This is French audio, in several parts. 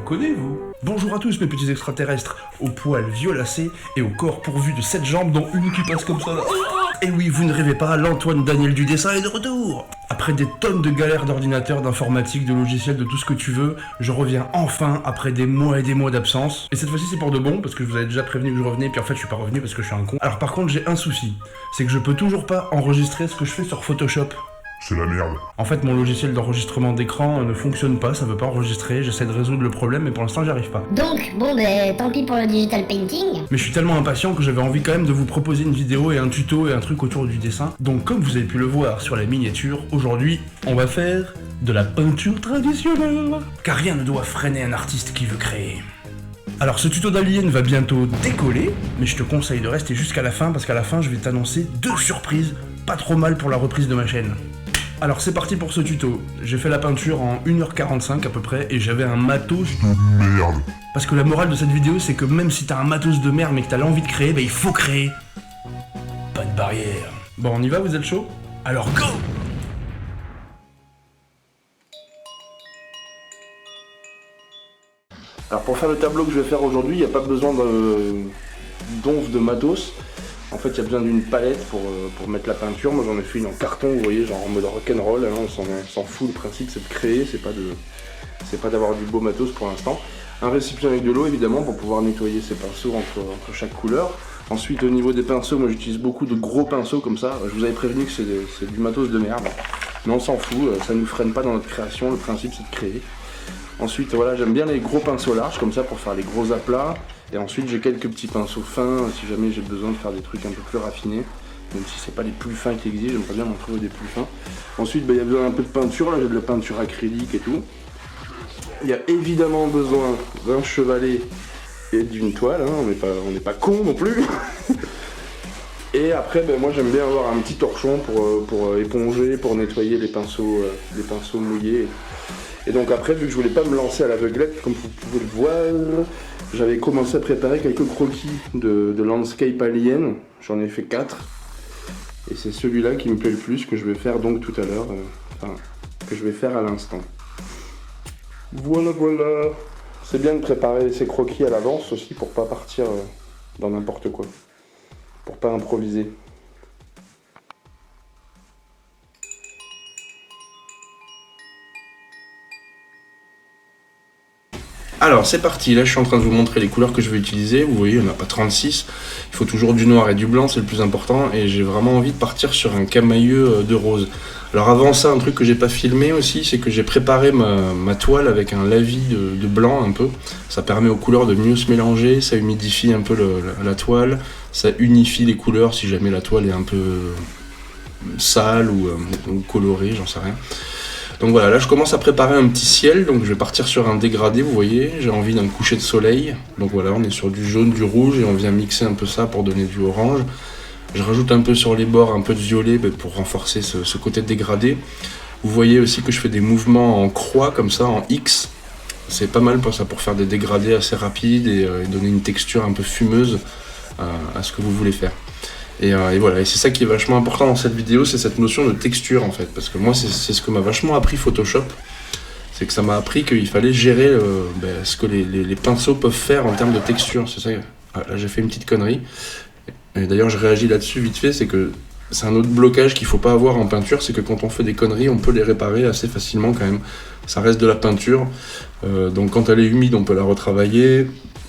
connaît, vous. Bonjour à tous mes petits extraterrestres, aux poils violacés et au corps pourvu de 7 jambes dont une qui passe comme ça là. Et oui, vous ne rêvez pas, l'Antoine Daniel du dessin est de retour. Après des tonnes de galères d'ordinateur, d'informatique, de logiciels, de tout ce que tu veux, je reviens enfin après des mois et des mois d'absence. Et cette fois-ci c'est pour de bon, parce que je vous avais déjà prévenu que je revenais, puis en fait je suis pas revenu parce que je suis un con. Alors par contre j'ai un souci, c'est que je peux toujours pas enregistrer ce que je fais sur Photoshop. C'est la merde. En fait, mon logiciel d'enregistrement d'écran ne fonctionne pas, ça veut pas enregistrer, j'essaie de résoudre le problème, mais pour l'instant, j'y arrive pas. Donc, bon, tant pis pour le digital painting. Mais je suis tellement impatient que j'avais envie quand même de vous proposer une vidéo et un tuto et un truc autour du dessin. Donc, comme vous avez pu le voir sur la miniature, aujourd'hui, on va faire de la peinture traditionnelle. Car rien ne doit freiner un artiste qui veut créer. Alors ce tuto d'Alien va bientôt décoller, mais je te conseille de rester jusqu'à la fin parce qu'à la fin je vais t'annoncer 2 surprises, pas trop mal pour la reprise de ma chaîne. Alors c'est parti pour ce tuto, j'ai fait la peinture en 1h45 à peu près et j'avais un matos De merde. Parce que la morale de cette vidéo c'est que même si t'as un matos de merde mais que t'as l'envie de créer, il faut créer. Pas de barrière. Bon on y va, vous êtes chaud? Alors go! Alors pour faire le tableau que je vais faire aujourd'hui, il n'y a pas besoin d'onf de matos. En fait, il y a besoin d'une palette pour mettre la peinture. Moi, j'en ai fait une en carton, vous voyez, genre en mode rock'n'roll. On s'en fout, le principe, c'est de créer, c'est pas d'avoir du beau matos pour l'instant. Un récipient avec de l'eau, évidemment, pour pouvoir nettoyer ses pinceaux entre chaque couleur. Ensuite, au niveau des pinceaux, moi, j'utilise beaucoup de gros pinceaux comme ça. Je vous avais prévenu que c'est du matos de merde. Mais on s'en fout, ça ne nous freine pas dans notre création. Le principe, c'est de créer. Ensuite, voilà, j'aime bien les gros pinceaux larges, comme ça, pour faire les gros aplats. Et ensuite j'ai quelques petits pinceaux fins si jamais j'ai besoin de faire des trucs un peu plus raffinés. Même si c'est pas les plus fins qui existent, j'aimerais bien m'en trouver des plus fins. Ensuite il y a besoin d'un peu de peinture, là j'ai de la peinture acrylique et tout. Il y a évidemment besoin d'un chevalet et d'une toile, on n'est pas con non plus. Et après moi j'aime bien avoir un petit torchon pour éponger, pour nettoyer les pinceaux mouillés. Et donc après, vu que je voulais pas me lancer à l'aveuglette, comme vous pouvez le voir, j'avais commencé à préparer quelques croquis de landscape alien. J'en ai fait 4. Et c'est celui-là qui me plaît le plus, que je vais faire donc tout à l'heure, que je vais faire à l'instant. Voilà. C'est bien de préparer ces croquis à l'avance aussi pour pas partir dans n'importe quoi. Pour pas improviser. Alors c'est parti, là je suis en train de vous montrer les couleurs que je vais utiliser. Vous voyez, il n'y en a pas 36. Il faut toujours du noir et du blanc, c'est le plus important. Et j'ai vraiment envie de partir sur un camailleux de rose. Alors avant ça, un truc que j'ai pas filmé aussi, c'est que j'ai préparé ma toile avec un lavis de blanc un peu. Ça permet aux couleurs de mieux se mélanger, ça humidifie un peu la toile. Ça unifie les couleurs si jamais la toile est un peu sale ou colorée, j'en sais rien. Donc voilà, là je commence à préparer un petit ciel, donc je vais partir sur un dégradé, vous voyez, j'ai envie d'un coucher de soleil. Donc voilà, on est sur du jaune, du rouge, et on vient mixer un peu ça pour donner du orange. Je rajoute un peu sur les bords un peu de violet pour renforcer ce côté de dégradé. Vous voyez aussi que je fais des mouvements en croix, comme ça, en X. C'est pas mal pour ça, pour faire des dégradés assez rapides et donner une texture un peu fumeuse à ce que vous voulez faire. Et voilà, et c'est ça qui est vachement important dans cette vidéo, c'est cette notion de texture en fait, parce que moi c'est ce que m'a vachement appris Photoshop, c'est que ça m'a appris qu'il fallait gérer ce que les pinceaux peuvent faire en termes de texture, c'est ça. Là j'ai fait une petite connerie, et d'ailleurs je réagis là-dessus vite fait, c'est que c'est un autre blocage qu'il faut pas avoir en peinture, c'est que quand on fait des conneries, on peut les réparer assez facilement quand même, ça reste de la peinture, donc quand elle est humide on peut la retravailler.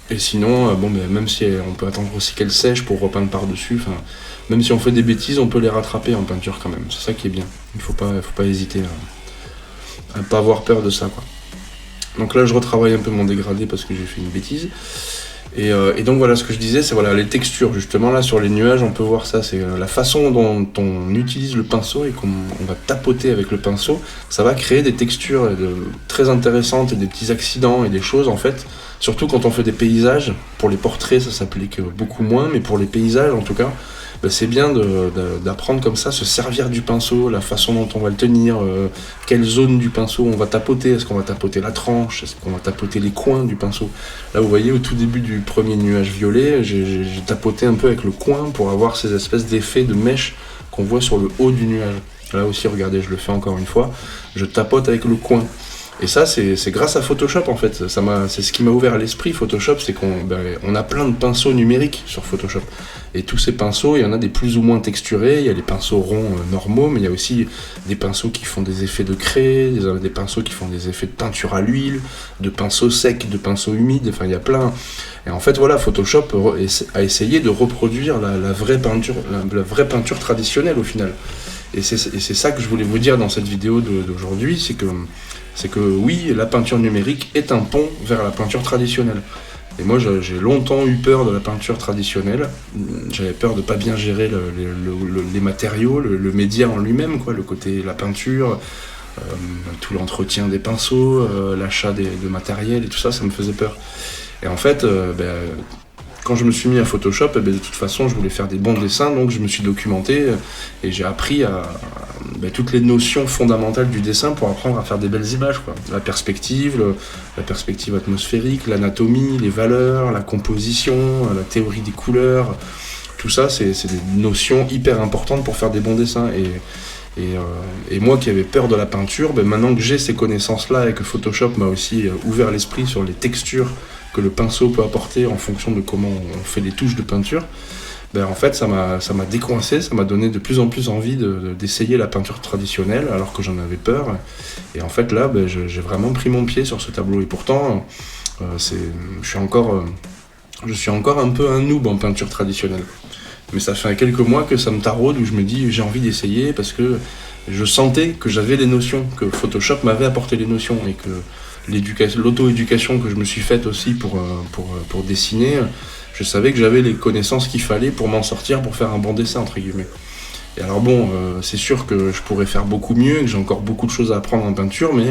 Et sinon, même si on peut attendre aussi qu'elle sèche pour repeindre par-dessus, même si on fait des bêtises, on peut les rattraper en peinture quand même. C'est ça qui est bien. Il faut pas hésiter à pas avoir peur de ça, quoi. Donc là, je retravaille un peu mon dégradé parce que j'ai fait une bêtise. Et donc voilà, ce que je disais, c'est voilà, les textures. Justement, là, sur les nuages, on peut voir ça. C'est la façon dont on utilise le pinceau et qu'on va tapoter avec le pinceau. Ça va créer des textures très intéressantes et des petits accidents et des choses, en fait. Surtout quand on fait des paysages. Pour les portraits, ça s'applique beaucoup moins, mais pour les paysages, en tout cas, c'est bien d'apprendre comme ça, se servir du pinceau, la façon dont on va le tenir, quelle zone du pinceau on va tapoter, est-ce qu'on va tapoter la tranche, est-ce qu'on va tapoter les coins du pinceau. Là vous voyez au tout début du premier nuage violet, j'ai tapoté un peu avec le coin pour avoir ces espèces d'effets de mèche qu'on voit sur le haut du nuage. Là aussi regardez, je le fais encore une fois, je tapote avec le coin. Et ça, c'est grâce à Photoshop en fait. C'est ce qui m'a ouvert l'esprit. Photoshop, c'est on a plein de pinceaux numériques sur Photoshop. Et tous ces pinceaux, il y en a des plus ou moins texturés. Il y a les pinceaux ronds normaux, mais il y a aussi des pinceaux qui font des effets de craie, des pinceaux qui font des effets de peinture à l'huile, de pinceaux secs, de pinceaux humides. Enfin, il y a plein. Et en fait, voilà, Photoshop a essayé de reproduire la vraie peinture traditionnelle au final. Et c'est ça que je voulais vous dire dans cette vidéo d'aujourd'hui, c'est que oui, la peinture numérique est un pont vers la peinture traditionnelle. Et moi, j'ai longtemps eu peur de la peinture traditionnelle. J'avais peur de pas bien gérer les matériaux, le média en lui-même, quoi, le côté la peinture, tout l'entretien des pinceaux, l'achat de matériel et tout ça, ça me faisait peur. Et en fait, quand je me suis mis à Photoshop, de toute façon, je voulais faire des bons dessins, donc je me suis documenté et j'ai appris toutes les notions fondamentales du dessin pour apprendre à faire des belles images, quoi. La perspective atmosphérique, l'anatomie, les valeurs, la composition, la théorie des couleurs, tout ça, c'est des notions hyper importantes pour faire des bons dessins. Et moi qui avais peur de la peinture, maintenant que j'ai ces connaissances-là et que Photoshop m'a aussi ouvert l'esprit sur les textures que le pinceau peut apporter en fonction de comment on fait les touches de peinture, en fait ça m'a décoincé, ça m'a donné de plus en plus envie d'essayer la peinture traditionnelle alors que j'en avais peur. Et en fait là, j'ai vraiment pris mon pied sur ce tableau. Et pourtant, je suis encore un peu un noob en peinture traditionnelle. Mais ça fait quelques mois que ça me taraude, où je me dis j'ai envie d'essayer parce que je sentais que j'avais les notions, que Photoshop m'avait apporté les notions et que l'auto-éducation que je me suis faite aussi pour dessiner, je savais que j'avais les connaissances qu'il fallait pour m'en sortir, pour faire un bon dessin entre guillemets. Et alors bon, c'est sûr que je pourrais faire beaucoup mieux, que j'ai encore beaucoup de choses à apprendre en peinture, mais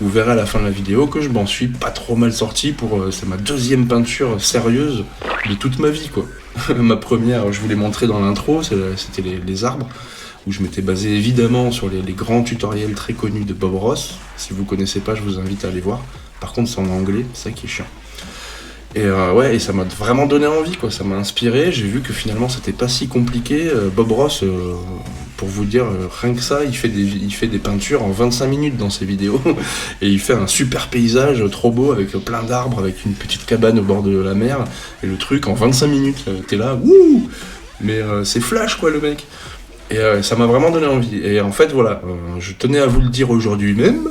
vous verrez à la fin de la vidéo que je m'en suis pas trop mal sorti c'est ma deuxième peinture sérieuse de toute ma vie, quoi. Ma première, je vous l'ai montré dans l'intro, c'était les arbres, où je m'étais basé évidemment sur les grands tutoriels très connus de Bob Ross. Si vous connaissez pas, je vous invite à aller voir. Par contre, c'est en anglais, c'est ça qui est chiant. Et ça m'a vraiment donné envie, quoi. Ça m'a inspiré. J'ai vu que finalement, c'était pas si compliqué. Bob Ross, pour vous dire, rien que ça, il fait des peintures en 25 minutes dans ses vidéos. Et il fait un super paysage trop beau avec plein d'arbres, avec une petite cabane au bord de la mer. Et le truc en 25 minutes, t'es là, wouh! Mais c'est flash, quoi, le mec. Et ça m'a vraiment donné envie. Et en fait, voilà, je tenais à vous le dire aujourd'hui même.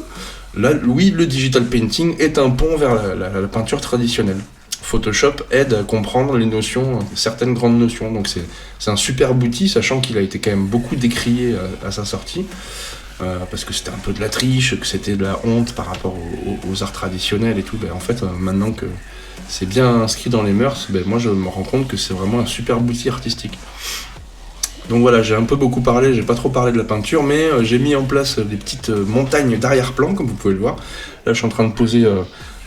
Là, oui, le digital painting est un pont vers la peinture traditionnelle. Photoshop aide à comprendre les notions, certaines grandes notions. Donc c'est un super outil, sachant qu'il a été quand même beaucoup décrié à sa sortie. Parce que c'était un peu de la triche, que c'était de la honte par rapport aux arts traditionnels et tout. En fait, maintenant que c'est bien inscrit dans les mœurs, moi je me rends compte que c'est vraiment un super outil artistique. Donc voilà, j'ai un peu beaucoup parlé, j'ai pas trop parlé de la peinture, mais j'ai mis en place des petites montagnes d'arrière-plan, comme vous pouvez le voir. Là, je suis en train de poser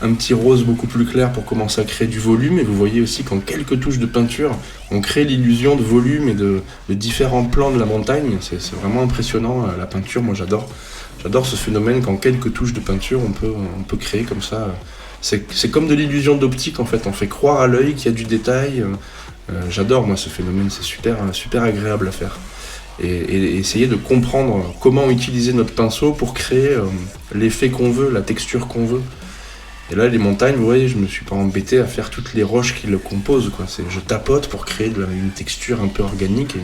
un petit rose beaucoup plus clair pour commencer à créer du volume, et vous voyez aussi qu'en quelques touches de peinture, on crée l'illusion de volume et de différents plans de la montagne. C'est vraiment impressionnant, la peinture, moi j'adore. J'adore ce phénomène qu'en quelques touches de peinture, on peut créer comme ça. C'est comme de l'illusion d'optique en fait, on fait croire à l'œil qu'il y a du détail. J'adore moi ce phénomène, c'est super agréable à faire. Et essayer de comprendre comment utiliser notre pinceau pour créer l'effet qu'on veut, la texture qu'on veut. Et là les montagnes, vous voyez, je me suis pas embêté à faire toutes les roches qui le composent, quoi. Je tapote pour créer une texture un peu organique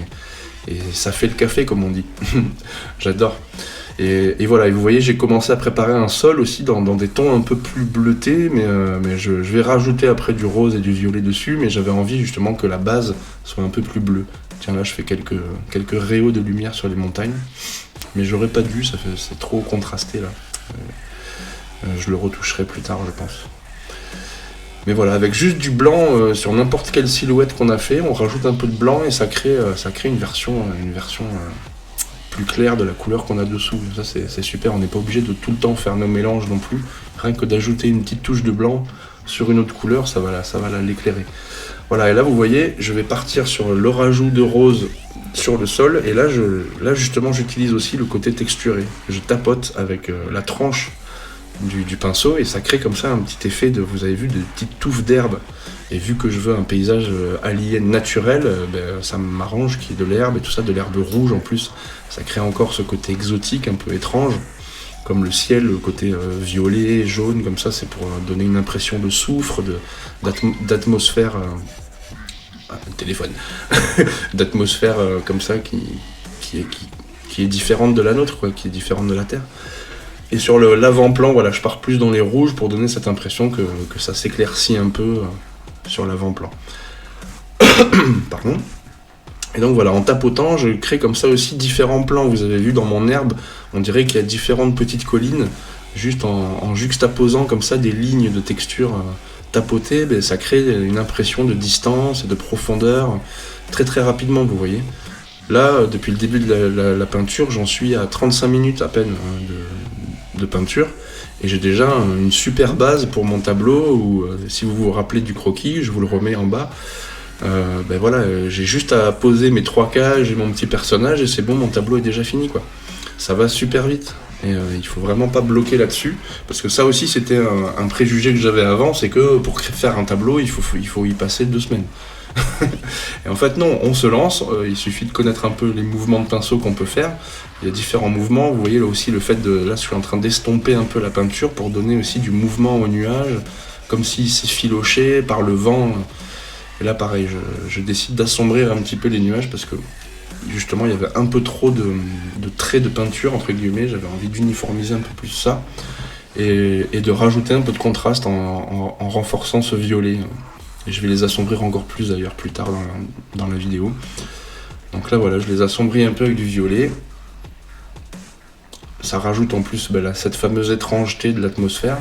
et ça fait le café comme on dit. J'adore. Et voilà, et vous voyez, j'ai commencé à préparer un sol aussi dans des tons un peu plus bleutés, mais je vais rajouter après du rose et du violet dessus, mais j'avais envie justement que la base soit un peu plus bleue. Tiens, là je fais quelques rayons de lumière sur les montagnes, mais j'aurais pas dû, c'est trop contrasté là. Je le retoucherai plus tard, je pense. Mais voilà, avec juste du blanc sur n'importe quelle silhouette qu'on a fait, on rajoute un peu de blanc et ça crée une version plus clair de la couleur qu'on a dessous. Ça c'est super, on n'est pas obligé de tout le temps faire nos mélanges non plus. Rien que d'ajouter une petite touche de blanc sur une autre couleur, ça va l'éclairer. Voilà, et là vous voyez, je vais partir sur le rajout de rose sur le sol, et là justement j'utilise aussi le côté texturé. Je tapote avec la tranche du pinceau et ça crée comme ça un petit effet vous avez vu, de petites touffes d'herbe. Et vu que je veux un paysage alien naturel, ça m'arrange qu'il y ait de l'herbe et tout ça, de l'herbe rouge en plus. Ça crée encore ce côté exotique, un peu étrange. comme le ciel, le côté violet, jaune, comme ça, c'est pour donner une impression de soufre, d'atmosphère, téléphone, d'atmosphère comme ça qui est différente de la nôtre, quoi, qui est différente de la Terre. Et sur l'avant-plan, voilà, je pars plus dans les rouges pour donner cette impression que ça s'éclaircit un peu sur l'avant-plan. Pardon. Et donc voilà, en tapotant, je crée comme ça aussi différents plans. Vous avez vu dans mon herbe, on dirait qu'il y a différentes petites collines, juste en juxtaposant comme ça des lignes de texture tapotées, ben, ça crée une impression de distance et de profondeur très très rapidement, vous voyez. Là, depuis le début de la peinture, j'en suis à 35 minutes à peine de peinture, et j'ai déjà une super base pour mon tableau, où si vous vous rappelez du croquis, je vous le remets en bas. Ben voilà, j'ai juste à poser mes 3 cages et mon petit personnage et c'est bon, mon tableau est déjà fini, quoi. Ça va super vite et il faut vraiment pas bloquer là-dessus, parce que ça aussi c'était un préjugé que j'avais avant, c'est que pour faire un tableau il faut y passer 2 semaines. Et en fait non, on se lance, il suffit de connaître un peu les mouvements de pinceau qu'on peut faire. Il y a différents mouvements, vous voyez là aussi le fait de, là je suis en train d'estomper un peu la peinture pour donner aussi du mouvement au nuage, comme s'il s'effilochait par le vent. Et là pareil, je décide d'assombrir un petit peu les nuages parce que justement il y avait un peu trop de traits de peinture entre guillemets, j'avais envie d'uniformiser un peu plus ça et de rajouter un peu de contraste en renforçant ce violet. Et je vais les assombrir encore plus d'ailleurs plus tard dans la vidéo. Donc là voilà, je les assombris un peu avec du violet. Ça rajoute en plus là, cette fameuse étrangeté de l'atmosphère.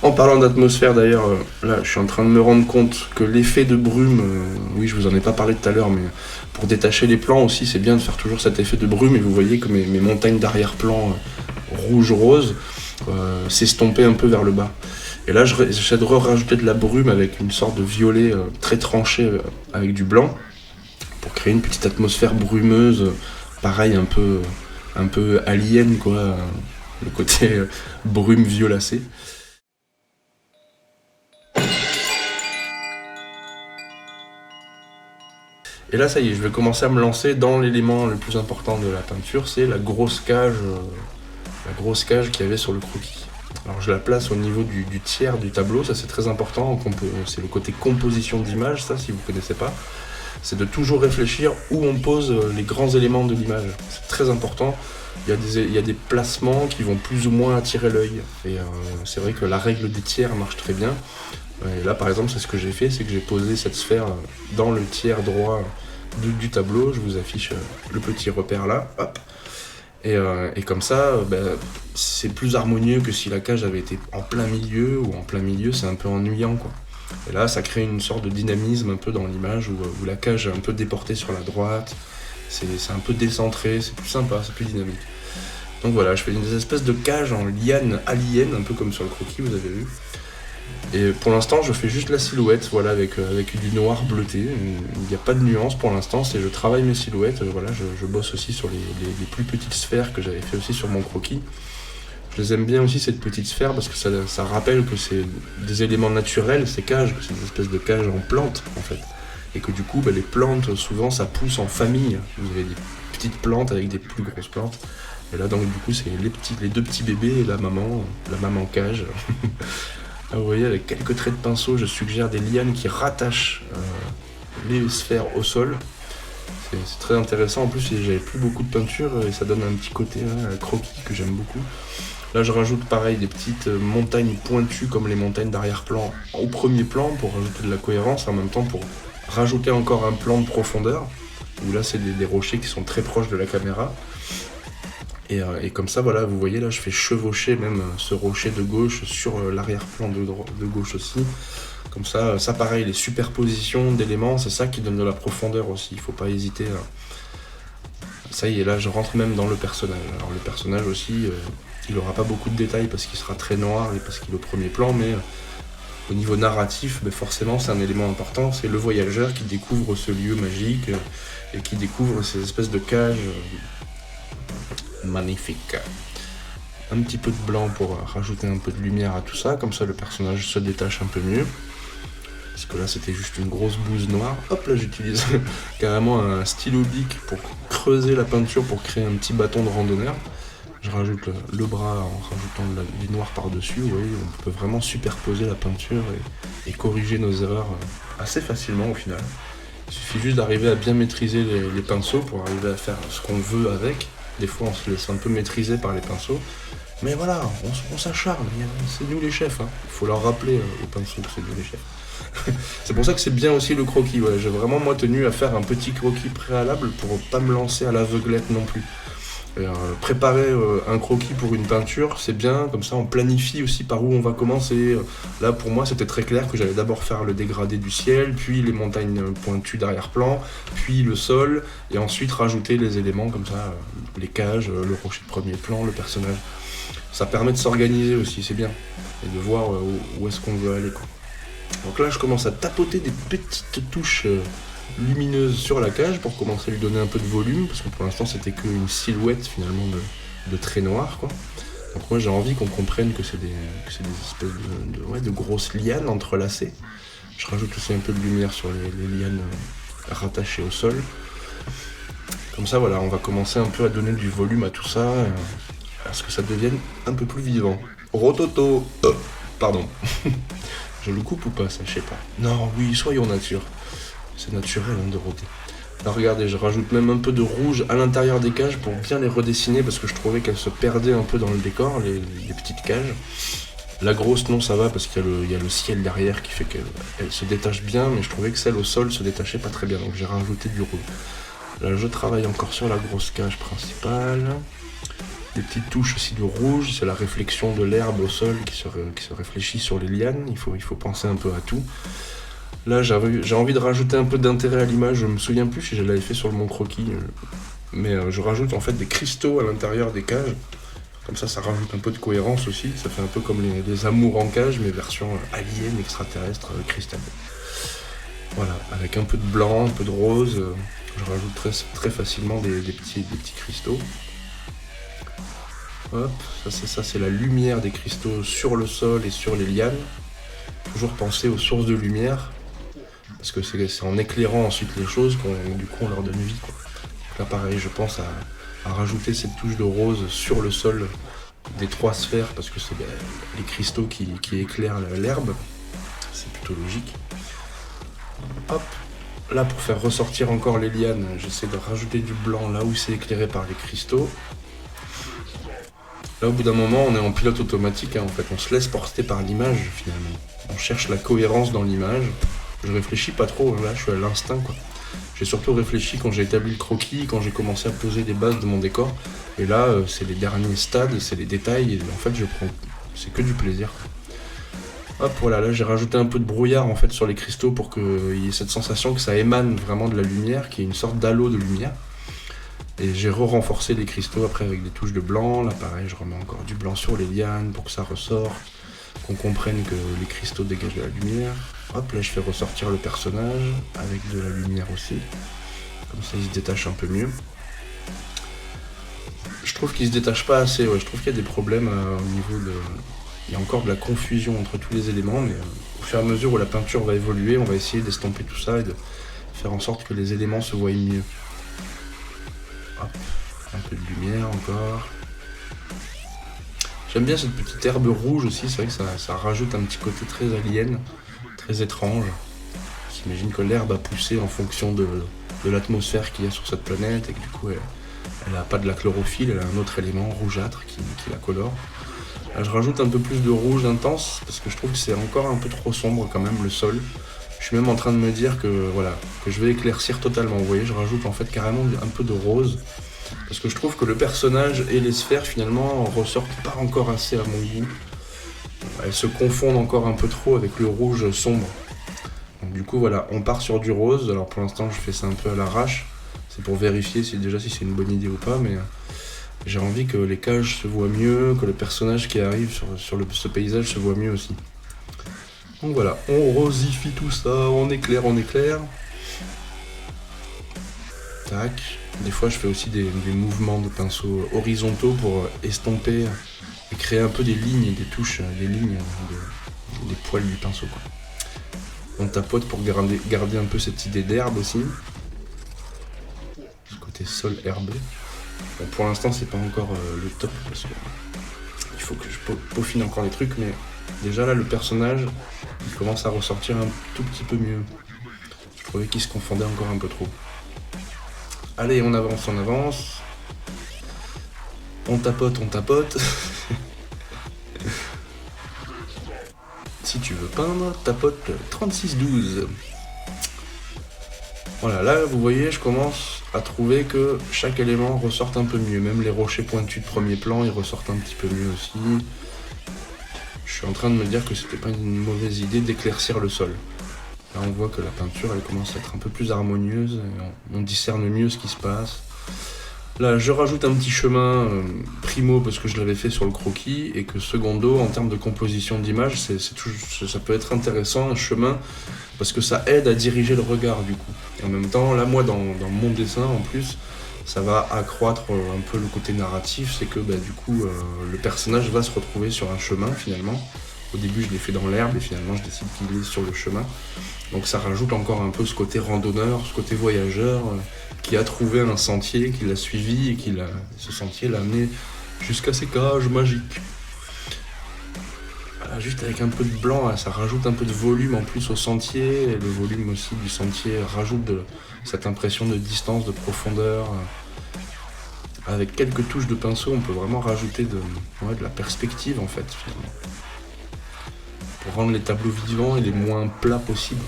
En parlant d'atmosphère d'ailleurs, là je suis en train de me rendre compte que l'effet de brume, oui je vous en ai pas parlé tout à l'heure, mais pour détacher les plans aussi c'est bien de faire toujours cet effet de brume, et vous voyez que mes montagnes d'arrière-plan rouge-rose s'estomper un peu vers le bas. Et là j'essaie de rajouter de la brume avec une sorte de violet très tranché avec du blanc, pour créer une petite atmosphère brumeuse, pareil un peu alien quoi, le côté brume violacée. Et là, ça y est, je vais commencer à me lancer dans l'élément le plus important de la peinture, c'est la grosse cage qu'il y avait sur le croquis. Alors je la place au niveau du tiers du tableau, ça c'est très important, c'est le côté composition d'image, ça si vous ne connaissez pas. C'est de toujours réfléchir où on pose les grands éléments de l'image. C'est très important, il y a des placements qui vont plus ou moins attirer l'œil. Et c'est vrai que la règle des tiers marche très bien. Et là par exemple c'est ce que j'ai fait, c'est que j'ai posé cette sphère dans le tiers droit du tableau. Je vous affiche le petit repère là, hop. Et comme ça c'est plus harmonieux que si la cage avait été en plein milieu, ou en plein milieu c'est un peu ennuyant quoi. Et là ça crée une sorte de dynamisme un peu dans l'image où la cage est un peu déportée sur la droite, c'est un peu décentré, c'est plus sympa, c'est plus dynamique. Donc voilà, je fais des espèces de cages en liane alien, un peu comme sur le croquis vous avez vu. Et pour l'instant je fais juste la silhouette, voilà, avec du noir bleuté, il n'y a pas de nuance pour l'instant, je travaille mes silhouettes, voilà, je bosse aussi sur les plus petites sphères que j'avais fait aussi sur mon croquis. Je les aime bien aussi cette petite sphère parce que ça rappelle que c'est des éléments naturels, ces cages, que c'est des espèces de cages en plantes en fait. Et que du coup les plantes souvent ça pousse en famille, vous avez des petites plantes avec des plus grosses plantes. Et là donc du coup c'est les 2 petits bébés et la maman cage. Là, vous voyez, avec quelques traits de pinceau, je suggère des lianes qui rattachent les sphères au sol. C'est très intéressant. En plus, j'avais plus beaucoup de peinture et ça donne un petit côté croquis que j'aime beaucoup. Là, je rajoute pareil des petites montagnes pointues comme les montagnes d'arrière-plan au premier plan pour rajouter de la cohérence, en même temps pour rajouter encore un plan de profondeur, où là, c'est des rochers qui sont très proches de la caméra. Et comme ça, voilà, vous voyez, là, je fais chevaucher même ce rocher de gauche sur l'arrière-plan de gauche aussi. Comme ça, pareil, les superpositions d'éléments, c'est ça qui donne de la profondeur aussi. Il faut pas hésiter. Ça y est, là, je rentre même dans le personnage. Alors, le personnage aussi, il aura pas beaucoup de détails parce qu'il sera très noir et parce qu'il est au premier plan, mais au niveau narratif, forcément, c'est un élément important. C'est le voyageur qui découvre ce lieu magique et qui découvre ces espèces de cages magnifique. Un petit peu de blanc pour rajouter un peu de lumière à tout ça, comme ça le personnage se détache un peu mieux. Parce que là c'était juste une grosse bouse noire. Hop là j'utilise carrément un stylo bic pour creuser la peinture pour créer un petit bâton de randonneur. Je rajoute le bras en rajoutant les noirs par-dessus. Vous voyez, on peut vraiment superposer la peinture et corriger nos erreurs assez facilement au final. Il suffit juste d'arriver à bien maîtriser les pinceaux pour arriver à faire ce qu'on veut avec. Des fois, on se laisse un peu maîtriser par les pinceaux. Mais voilà, on s'acharne, c'est nous les chefs. Hein. Il faut leur rappeler aux pinceaux que c'est nous les chefs. C'est pour ça que c'est bien aussi le croquis. Ouais. J'ai vraiment moi tenu à faire un petit croquis préalable pour pas me lancer à l'aveuglette non plus. Préparer un croquis pour une peinture, c'est bien, comme ça on planifie aussi par où on va commencer. Là pour moi c'était très clair que j'allais d'abord faire le dégradé du ciel, puis les montagnes pointues d'arrière-plan, puis le sol, et ensuite rajouter les éléments comme ça, les cages, le rocher de premier plan, le personnage. Ça permet de s'organiser aussi, c'est bien, et de voir où est-ce qu'on veut aller, quoi. Donc là je commence à tapoter des petites touches lumineuse sur la cage pour commencer à lui donner un peu de volume, parce que pour l'instant c'était qu'une silhouette finalement de traits noirs, quoi. Donc moi j'ai envie qu'on comprenne que c'est des espèces de grosses lianes entrelacées. Je rajoute aussi un peu de lumière sur les lianes rattachées au sol. Comme ça voilà, on va commencer un peu à donner du volume à tout ça, à ce que ça devienne un peu plus vivant. Rototo, pardon. Je le coupe ou pas, ça je sais pas. Non, oui, soyons nature. C'est naturel de rôter. Là regardez, je rajoute même un peu de rouge à l'intérieur des cages pour bien les redessiner parce que je trouvais qu'elles se perdaient un peu dans le décor, les petites cages. La grosse non ça va parce qu'il y a le ciel derrière qui fait qu'elle se détache bien, mais je trouvais que celle au sol se détachait pas très bien, donc j'ai rajouté du rouge. Là je travaille encore sur la grosse cage principale. Des petites touches aussi de rouge, c'est la réflexion de l'herbe au sol qui se réfléchit sur les lianes, il faut penser un peu à tout. Là, j'ai envie de rajouter un peu d'intérêt à l'image. Je me souviens plus si je l'avais fait sur mon croquis, mais je rajoute en fait des cristaux à l'intérieur des cages. Comme ça rajoute un peu de cohérence aussi. Ça fait un peu comme les amours en cage, mais version alien, extraterrestre, cristalline. Voilà, avec un peu de blanc, un peu de rose. Je rajoute très facilement des petits cristaux. Hop, ça c'est la lumière des cristaux sur le sol et sur les lianes. Toujours penser aux sources de lumière. Parce que c'est en éclairant ensuite les choses qu'on leur donne vie, quoi. Donc là pareil, je pense à rajouter cette touche de rose sur le sol des 3 sphères, parce que c'est les cristaux qui éclairent l'herbe. C'est plutôt logique. Hop, là pour faire ressortir encore les lianes, j'essaie de rajouter du blanc là où c'est éclairé par les cristaux. Là au bout d'un moment on est en pilote automatique, hein, en fait on se laisse porter par l'image finalement. On cherche la cohérence dans l'image. Je réfléchis pas trop, là je suis à l'instinct, quoi. J'ai surtout réfléchi quand j'ai établi le croquis, quand j'ai commencé à poser les bases de mon décor. Et là c'est les derniers stades, c'est les détails, et en fait c'est que du plaisir. Hop voilà, là j'ai rajouté un peu de brouillard en fait sur les cristaux pour qu'il y ait cette sensation que ça émane vraiment de la lumière, qu'il y ait une sorte d'halo de lumière. Et j'ai renforcé les cristaux après avec des touches de blanc. Là pareil, je remets encore du blanc sur les lianes pour que ça ressorte, qu'on comprenne que les cristaux dégagent de la lumière. Hop, là je fais ressortir le personnage avec de la lumière aussi. Comme ça il se détache un peu mieux. Je trouve qu'il se détache pas assez, ouais. Je trouve qu'il y a des problèmes au niveau de... Il y a encore de la confusion entre tous les éléments, mais au fur et à mesure où la peinture va évoluer, on va essayer d'estomper tout ça et de faire en sorte que les éléments se voient mieux. Hop, un peu de lumière encore. J'aime bien cette petite herbe rouge aussi, c'est vrai que ça rajoute un petit côté très alien, très étrange. J'imagine que l'herbe a poussé en fonction de l'atmosphère qu'il y a sur cette planète et que du coup elle n'a pas de la chlorophylle, elle a un autre élément rougeâtre qui la colore. Là, je rajoute un peu plus de rouge intense parce que je trouve que c'est encore un peu trop sombre quand même le sol. Je suis même en train de me dire que je vais éclaircir totalement. Vous voyez, je rajoute en fait carrément un peu de rose. Parce que je trouve que le personnage et les sphères finalement ressortent pas encore assez à mon goût. Elles se confondent encore un peu trop avec le rouge sombre. Donc du coup voilà, on part sur du rose. Alors pour l'instant je fais ça un peu à l'arrache. C'est pour vérifier si c'est une bonne idée ou pas, mais j'ai envie que les cages se voient mieux, que le personnage qui arrive sur ce paysage se voit mieux aussi. Donc voilà, on rosifie tout ça, on éclaire. Tac. Des fois je fais aussi des mouvements de pinceau horizontaux pour estomper et créer un peu des lignes et des touches, des lignes, des poils du pinceau, quoi. On tapote pour garder un peu cette idée d'herbe aussi. Ce côté sol herbeux. Bon, pour l'instant c'est pas encore le top parce que il faut que je peaufine encore les trucs, mais déjà là le personnage il commence à ressortir un tout petit peu mieux. Je trouvais qu'il se confondait encore un peu trop. Allez, on avance, on avance. On tapote, on tapote. Si tu veux peindre, tapote 3612. Voilà, là vous voyez, je commence à trouver que chaque élément ressorte un peu mieux. Même les rochers pointus de premier plan, ils ressortent un petit peu mieux aussi. Je suis en train de me dire que c'était pas une mauvaise idée d'éclaircir le sol. Là on voit que la peinture elle commence à être un peu plus harmonieuse, et on discerne mieux ce qui se passe. Là je rajoute un petit chemin primo parce que je l'avais fait sur le croquis, et que secondo en termes de composition d'image ça peut être intéressant un chemin parce que ça aide à diriger le regard du coup. Et en même temps là moi dans mon dessin en plus ça va accroître un peu le côté narratif, c'est que du coup le personnage va se retrouver sur un chemin finalement. Au début je l'ai fait dans l'herbe et finalement je décide qu'il est sur le chemin. Donc ça rajoute encore un peu ce côté randonneur, ce côté voyageur qui a trouvé un sentier, qui l'a suivi et ce sentier l'a amené jusqu'à ces cages magiques. Voilà, juste avec un peu de blanc, là, ça rajoute un peu de volume en plus au sentier, et le volume aussi du sentier rajoute cette impression de distance, de profondeur. Avec quelques touches de pinceau, on peut vraiment rajouter de la perspective en fait finalement. Pour rendre les tableaux vivants et les moins plats possibles.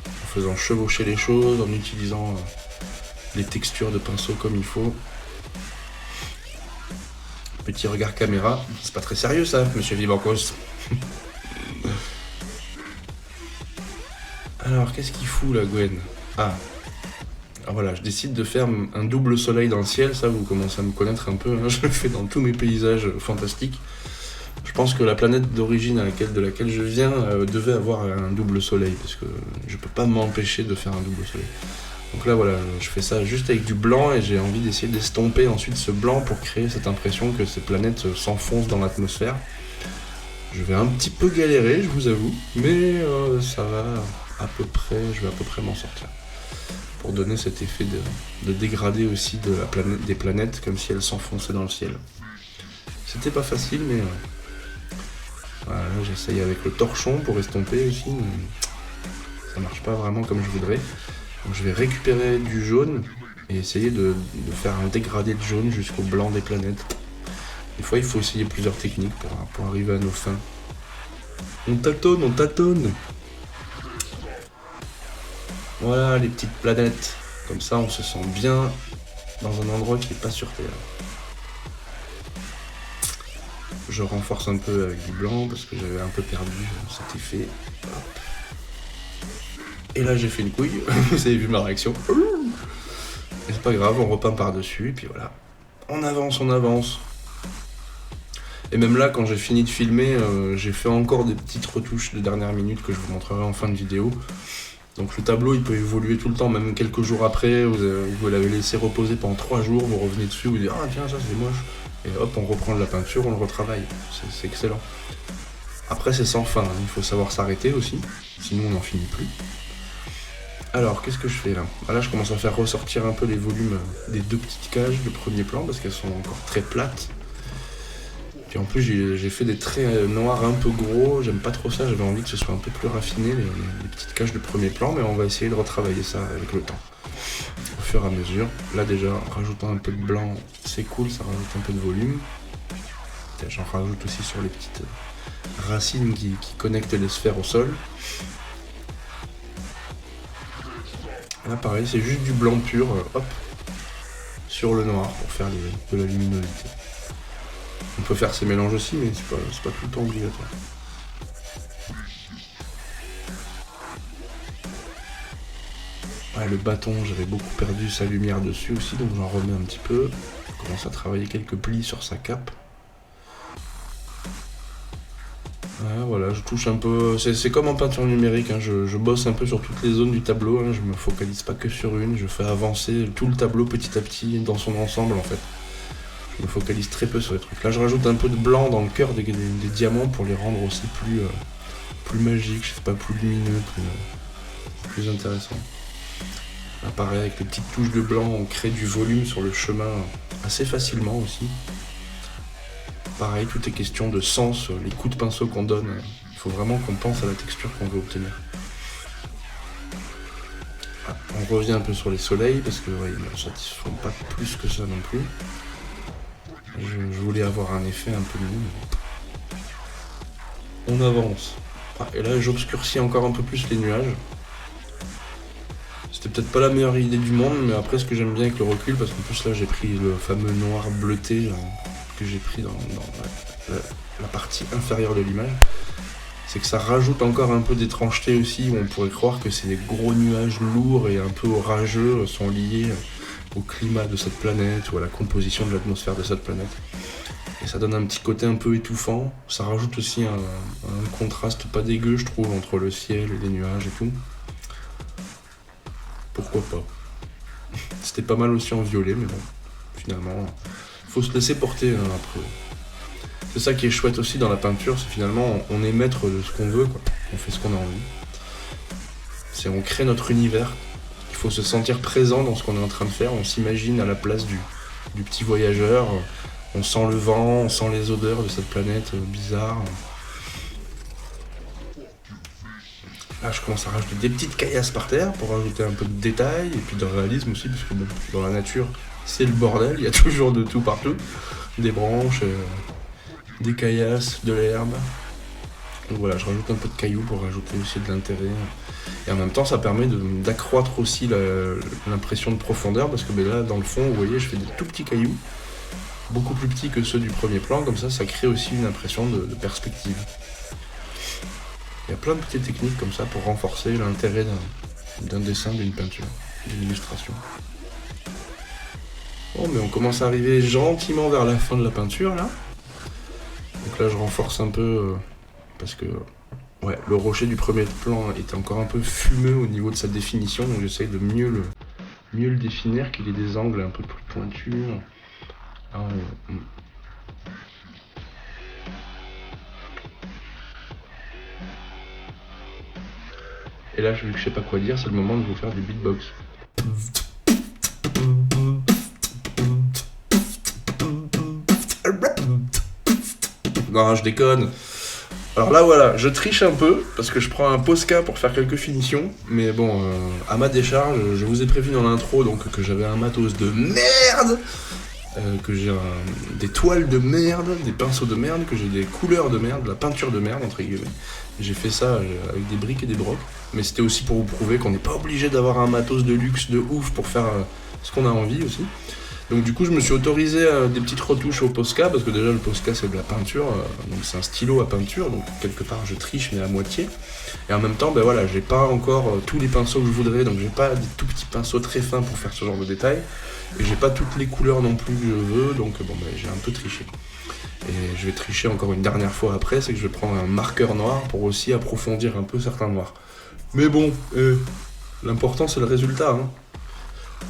En faisant chevaucher les choses, en utilisant les textures de pinceau comme il faut. Petit regard caméra, c'est pas très sérieux ça, monsieur Vivancos. Alors, qu'est-ce qu'il fout là, Gwen? Ah, voilà, je décide de faire un double soleil dans le ciel, ça vous commencez à me connaître un peu, hein, je le fais dans tous mes paysages fantastiques. Je pense que la planète d'origine de laquelle je viens devait avoir un double soleil, parce que je peux pas m'empêcher de faire un double soleil. Donc là voilà, je fais ça juste avec du blanc et j'ai envie d'essayer d'estomper ensuite ce blanc pour créer cette impression que ces planètes s'enfoncent dans l'atmosphère. Je vais un petit peu galérer, je vous avoue, mais ça va je vais à peu près m'en sortir. Pour donner cet effet de dégradé aussi des planètes, comme si elles s'enfonçaient dans le ciel. C'était pas facile, mais voilà, j'essaye avec le torchon pour estomper aussi, mais ça marche pas vraiment comme je voudrais. Donc je vais récupérer du jaune et essayer de faire un dégradé de jaune jusqu'au blanc des planètes. Des fois il faut essayer plusieurs techniques pour arriver à nos fins. On tâtonne. Voilà les petites planètes. Comme ça on se sent bien dans un endroit qui n'est pas sur Terre. Je renforce un peu avec du blanc parce que j'avais un peu perdu cet effet. Hop. Et là j'ai fait une couille, vous avez vu ma réaction. Et c'est pas grave, on repeint par-dessus et puis voilà. On avance. Et même là quand j'ai fini de filmer, j'ai fait encore des petites retouches de dernière minute que je vous montrerai en fin de vidéo. Donc le tableau il peut évoluer tout le temps, même quelques jours après, vous l'avez laissé reposer pendant 3 jours, vous revenez dessus, vous dites ah tiens ça c'est moche. Et hop, on reprend de la peinture, on le retravaille. C'est excellent. Après, c'est sans fin, hein. Il faut savoir s'arrêter aussi, sinon on n'en finit plus. Alors, qu'est-ce que je fais là? Là, je commence à faire ressortir un peu les volumes des 2 petites cages de premier plan, parce qu'elles sont encore très plates. Puis en plus, j'ai fait des traits noirs un peu gros, j'aime pas trop ça, j'avais envie que ce soit un peu plus raffiné, les petites cages de premier plan, mais on va essayer de retravailler ça avec le temps. Au fur et à mesure. Là déjà, en rajoutant un peu de blanc, c'est cool, ça rajoute un peu de volume. J'en rajoute aussi sur les petites racines qui connectent les sphères au sol. Là pareil, c'est juste du blanc pur, hop, sur le noir pour faire de la luminosité. On peut faire ces mélanges aussi, mais c'est pas tout le temps obligatoire. Ouais, le bâton, j'avais beaucoup perdu sa lumière dessus aussi, donc j'en remets un petit peu. Je commence à travailler quelques plis sur sa cape. Voilà, je touche un peu, c'est comme en peinture numérique, hein, je bosse un peu sur toutes les zones du tableau, hein, je me focalise pas que sur une, je fais avancer tout le tableau petit à petit dans son ensemble en fait. Je me focalise très peu sur les trucs. Là je rajoute un peu de blanc dans le cœur des diamants pour les rendre aussi plus magiques, je sais pas, plus lumineux, plus intéressant. Là, pareil, avec les petites touches de blanc, on crée du volume sur le chemin assez facilement aussi. Pareil, tout est question de sens, les coups de pinceau qu'on donne. Il faut vraiment qu'on pense à la texture qu'on veut obtenir. Ah, on revient un peu sur les soleils parce que ouais, ils ne satisfont pas plus que ça non plus. Je voulais avoir un effet un peu mieux. On avance. Ah, et là, j'obscurcis encore un peu plus les nuages. C'était peut-être pas la meilleure idée du monde, mais après, ce que j'aime bien avec le recul, parce qu'en plus là, j'ai pris le fameux noir bleuté que j'ai pris dans la partie inférieure de l'image, c'est que ça rajoute encore un peu d'étrangeté aussi, où on pourrait croire que ces gros nuages lourds et un peu orageux sont liés au climat de cette planète ou à la composition de l'atmosphère de cette planète. Et ça donne un petit côté un peu étouffant. Ça rajoute aussi un contraste pas dégueu, je trouve, entre le ciel et les nuages et tout. Pourquoi pas. C'était pas mal aussi en violet, mais bon, finalement, faut se laisser porter après. C'est ça qui est chouette aussi dans la peinture, c'est finalement, on est maître de ce qu'on veut, quoi. On fait ce qu'on a envie. On crée notre univers. Il faut se sentir présent dans ce qu'on est en train de faire. On s'imagine à la place du petit voyageur. On sent le vent, on sent les odeurs de cette planète bizarre. Là, je commence à rajouter des petites caillasses par terre pour rajouter un peu de détail et puis de réalisme aussi, parce que bon, dans la nature, c'est le bordel, il y a toujours de tout partout. Des branches, des caillasses, de l'herbe. Donc voilà, je rajoute un peu de cailloux pour rajouter aussi de l'intérêt. Et en même temps, ça permet d'accroître aussi l'impression de profondeur, parce que là, dans le fond, vous voyez, je fais des tout petits cailloux, beaucoup plus petits que ceux du premier plan, comme ça crée aussi une impression de perspective. Il y a plein de petites techniques comme ça pour renforcer l'intérêt d'un dessin, d'une peinture, d'une illustration. Bon, mais on commence à arriver gentiment vers la fin de la peinture, là. Donc là, je renforce un peu, parce que ouais, le rocher du premier plan était encore un peu fumeux au niveau de sa définition, donc j'essaye de mieux le définir, qu'il ait des angles un peu plus pointus. Et là, vu que je sais pas quoi dire, c'est le moment de vous faire du beatbox. Non, je déconne. Alors là, voilà, je triche un peu, parce que je prends un Posca pour faire quelques finitions, mais bon, à ma décharge, je vous ai prévu dans l'intro donc que j'avais un matos de merde, que j'ai des toiles de merde, des pinceaux de merde, que j'ai des couleurs de merde, de la peinture de merde, entre guillemets. J'ai fait ça avec des briques et des brocs, mais c'était aussi pour vous prouver qu'on n'est pas obligé d'avoir un matos de luxe de ouf pour faire ce qu'on a envie aussi. Donc du coup je me suis autorisé des petites retouches au Posca, parce que déjà le Posca c'est de la peinture, donc c'est un stylo à peinture, donc quelque part je triche mais à moitié. Et en même temps ben voilà, j'ai pas encore tous les pinceaux que je voudrais, donc j'ai pas des tout petits pinceaux très fins pour faire ce genre de détails. Et j'ai pas toutes les couleurs non plus que je veux, donc bon ben j'ai un peu triché. Et je vais tricher encore une dernière fois après, c'est que je vais prendre un marqueur noir pour aussi approfondir un peu certains noirs. Mais bon, l'important c'est le résultat, hein.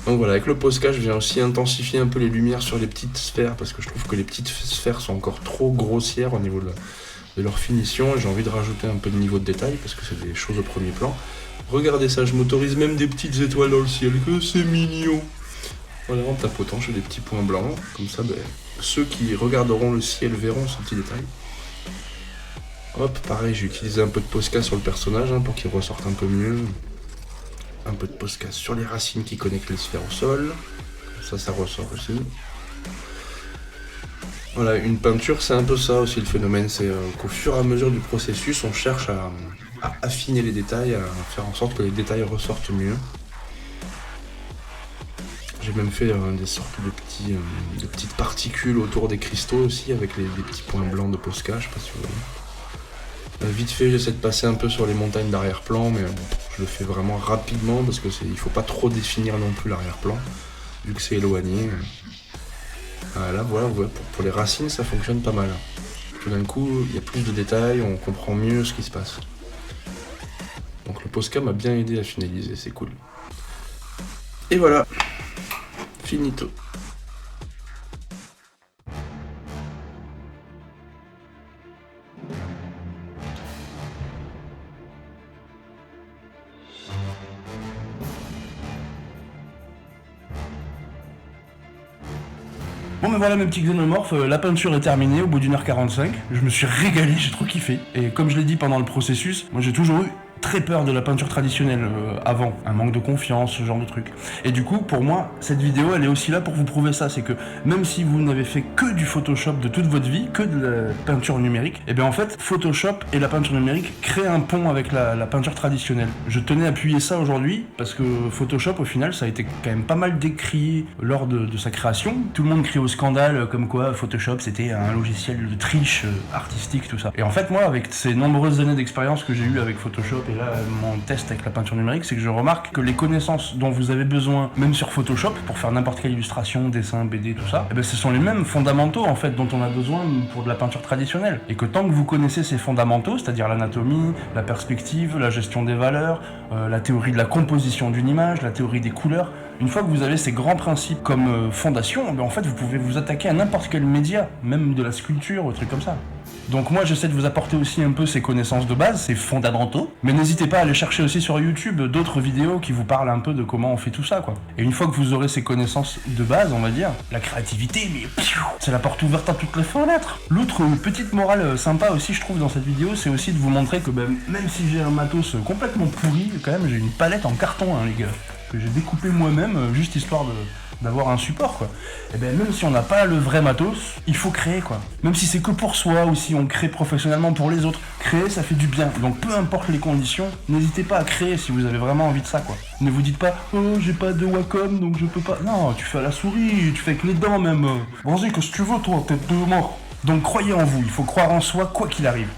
Donc voilà, avec le Posca, je viens aussi intensifier un peu les lumières sur les petites sphères, parce que je trouve que les petites sphères sont encore trop grossières au niveau de leur finition, et j'ai envie de rajouter un peu de niveau de détail, parce que c'est des choses au premier plan. Regardez ça, je m'autorise même des petites étoiles dans le ciel, que c'est mignon. Voilà, en tapotant, je fais des petits points blancs, comme ça, ben, ceux qui regarderont le ciel verront ce petit détail. Hop, pareil, j'ai utilisé un peu de Posca sur le personnage, hein, pour qu'il ressorte un peu mieux. Un peu de Posca sur les racines qui connectent les sphères au sol. Ça ressort aussi. Voilà, une peinture, c'est un peu ça aussi le phénomène. C'est qu'au fur et à mesure du processus, on cherche à affiner les détails, à faire en sorte que les détails ressortent mieux. J'ai même fait des sortes de petites particules autour des cristaux aussi, avec des petits points blancs de Posca, je sais pas si vous voyez. Vite fait, j'essaie de passer un peu sur les montagnes d'arrière-plan, mais je le fais vraiment rapidement parce que il faut pas trop définir non plus l'arrière-plan, vu que c'est éloigné. Là, voilà, pour les racines, ça fonctionne pas mal. Tout d'un coup, il y a plus de détails, on comprend mieux ce qui se passe. Donc le Posca m'a bien aidé à finaliser, c'est cool. Et voilà, finito. Bon ben voilà mes petits xénomorphes, la peinture est terminée au bout d'1h45. Je me suis régalé, j'ai trop kiffé. Et comme je l'ai dit pendant le processus, moi j'ai toujours eu très peur de la peinture traditionnelle avant, un manque de confiance, ce genre de truc. Et du coup, pour moi, cette vidéo, elle est aussi là pour vous prouver ça, c'est que même si vous n'avez fait que du Photoshop de toute votre vie, que de la peinture numérique, et bien en fait, Photoshop et la peinture numérique créent un pont avec la peinture traditionnelle. Je tenais à appuyer ça aujourd'hui, parce que Photoshop, au final, ça a été quand même pas mal décrié lors de sa création. Tout le monde crie au scandale, comme quoi Photoshop, c'était un logiciel de triche artistique, tout ça. Et en fait, moi, avec ces nombreuses années d'expérience que j'ai eues avec Photoshop, et là, mon test avec la peinture numérique, c'est que je remarque que les connaissances dont vous avez besoin, même sur Photoshop, pour faire n'importe quelle illustration, dessin, BD, tout ça, et ben ce sont les mêmes fondamentaux, en fait, dont on a besoin pour de la peinture traditionnelle. Et que tant que vous connaissez ces fondamentaux, c'est-à-dire l'anatomie, la perspective, la gestion des valeurs, la théorie de la composition d'une image, la théorie des couleurs, une fois que vous avez ces grands principes comme fondation, ben en fait, vous pouvez vous attaquer à n'importe quel média, même de la sculpture, ou trucs comme ça. Donc moi j'essaie de vous apporter aussi un peu ces connaissances de base, ces fondamentaux, mais n'hésitez pas à aller chercher aussi sur YouTube d'autres vidéos qui vous parlent un peu de comment on fait tout ça quoi. Et une fois que vous aurez ces connaissances de base, on va dire, la créativité, mais c'est la porte ouverte à toutes les fenêtres. L'autre petite morale sympa aussi je trouve dans cette vidéo, c'est aussi de vous montrer que même si j'ai un matos complètement pourri, quand même j'ai une palette en carton hein, les gars, que j'ai découpé moi-même, juste histoire d'avoir un support quoi. Et ben même si on n'a pas le vrai matos, il faut créer quoi. Même si c'est que pour soi ou si on crée professionnellement pour les autres, créer ça fait du bien. Donc peu importe les conditions, n'hésitez pas à créer si vous avez vraiment envie de ça quoi. Ne vous dites pas oh j'ai pas de Wacom donc je peux pas. Non, tu fais à la souris, tu fais avec les dents même. Vas-y qu'est-ce que tu veux toi, tête de mort. Donc croyez en vous, il faut croire en soi quoi qu'il arrive.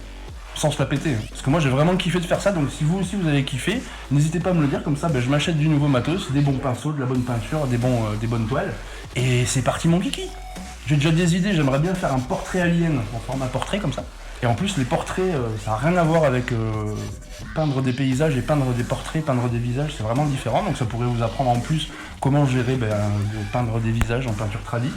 Sans se la péter. Parce que moi j'ai vraiment kiffé de faire ça, donc si vous aussi vous avez kiffé, n'hésitez pas à me le dire, comme ça je m'achète du nouveau matos, des bons pinceaux, de la bonne peinture, des bonnes toiles, et c'est parti mon kiki. J'ai déjà des idées, j'aimerais bien faire un portrait alien en format portrait comme ça. Et en plus les portraits, ça n'a rien à voir avec peindre des paysages et peindre des portraits, peindre des visages, c'est vraiment différent, donc ça pourrait vous apprendre en plus comment gérer de peindre des visages en peinture tradi.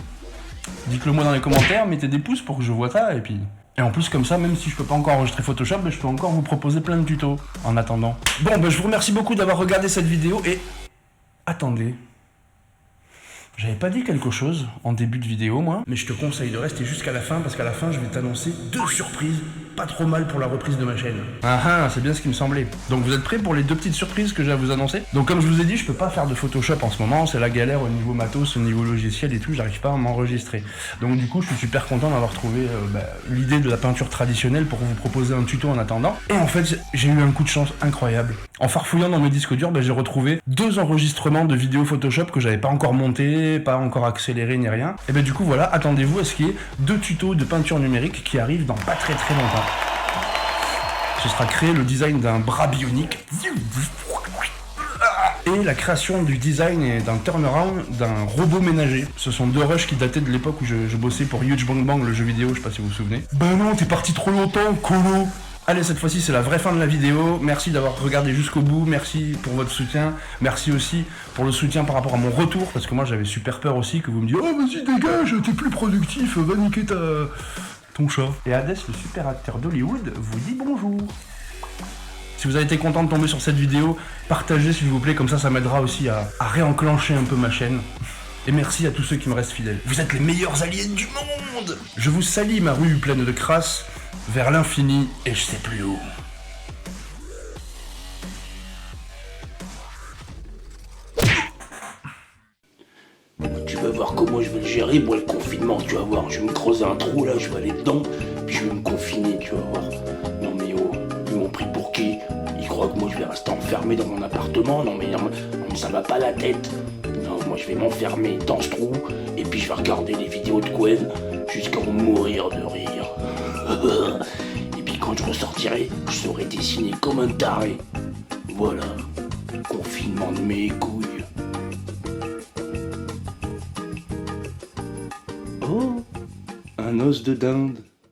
Dites-le moi dans les commentaires, mettez des pouces pour que je vois ça, et puis... Et en plus comme ça, même si je peux pas encore enregistrer Photoshop, je peux encore vous proposer plein de tutos en attendant. Bon, je vous remercie beaucoup d'avoir regardé cette vidéo et... Attendez. J'avais pas dit quelque chose en début de vidéo moi, mais je te conseille de rester jusqu'à la fin parce qu'à la fin je vais t'annoncer 2 surprises pas trop mal pour la reprise de ma chaîne. C'est bien ce qui me semblait. Donc vous êtes prêts pour les 2 petites surprises que j'ai à vous annoncer? Donc comme je vous ai dit, je peux pas faire de Photoshop en ce moment, c'est la galère au niveau matos, au niveau logiciel et tout, j'arrive pas à m'enregistrer. Donc du coup je suis super content d'avoir trouvé l'idée de la peinture traditionnelle pour vous proposer un tuto en attendant. Et en fait j'ai eu un coup de chance incroyable. En farfouillant dans mes disques durs, j'ai retrouvé 2 enregistrements de vidéos Photoshop que j'avais pas encore monté, pas encore accéléré ni rien. Et du coup voilà, attendez-vous à ce qu'il y ait 2 tutos de peinture numérique qui arrivent dans pas très longtemps. Ce sera créer le design d'un bras bionique et la création du design et d'un turnaround d'un robot ménager. Ce sont 2 rushs qui dataient de l'époque où je bossais pour Huge Bang Bang, le jeu vidéo, je sais pas si vous vous souvenez. Non, t'es parti trop longtemps, colo. Allez, cette fois-ci, c'est la vraie fin de la vidéo. Merci d'avoir regardé jusqu'au bout. Merci pour votre soutien. Merci aussi pour le soutien par rapport à mon retour. Parce que moi, j'avais super peur aussi que vous me disiez « Oh, vas-y, dégage, t'es plus productif, va niquer ton chat. » Et Hades, le super acteur d'Hollywood, vous dit bonjour. Si vous avez été content de tomber sur cette vidéo, partagez s'il vous plaît, comme ça m'aidera aussi à réenclencher un peu ma chaîne. Et merci à tous ceux qui me restent fidèles. Vous êtes les meilleurs aliens du monde. Je vous salis ma rue pleine de crasse, vers l'infini et je sais plus où. Tu vas voir comment je vais le gérer, moi le confinement, tu vas voir, je vais me creuser un trou là, je vais aller dedans, puis je vais me confiner, tu vas voir. Non mais oh, ils m'ont pris pour qui? Ils croient que moi je vais rester enfermé dans mon appartement? Non mais non, ça va pas la tête. Non, moi je vais m'enfermer dans ce trou, et puis je vais regarder les vidéos de Gwen jusqu'à mourir de rire. Et puis quand je ressortirai, je saurai dessiner comme un taré. Voilà, confinement de mes couilles. Oh, un os de dinde.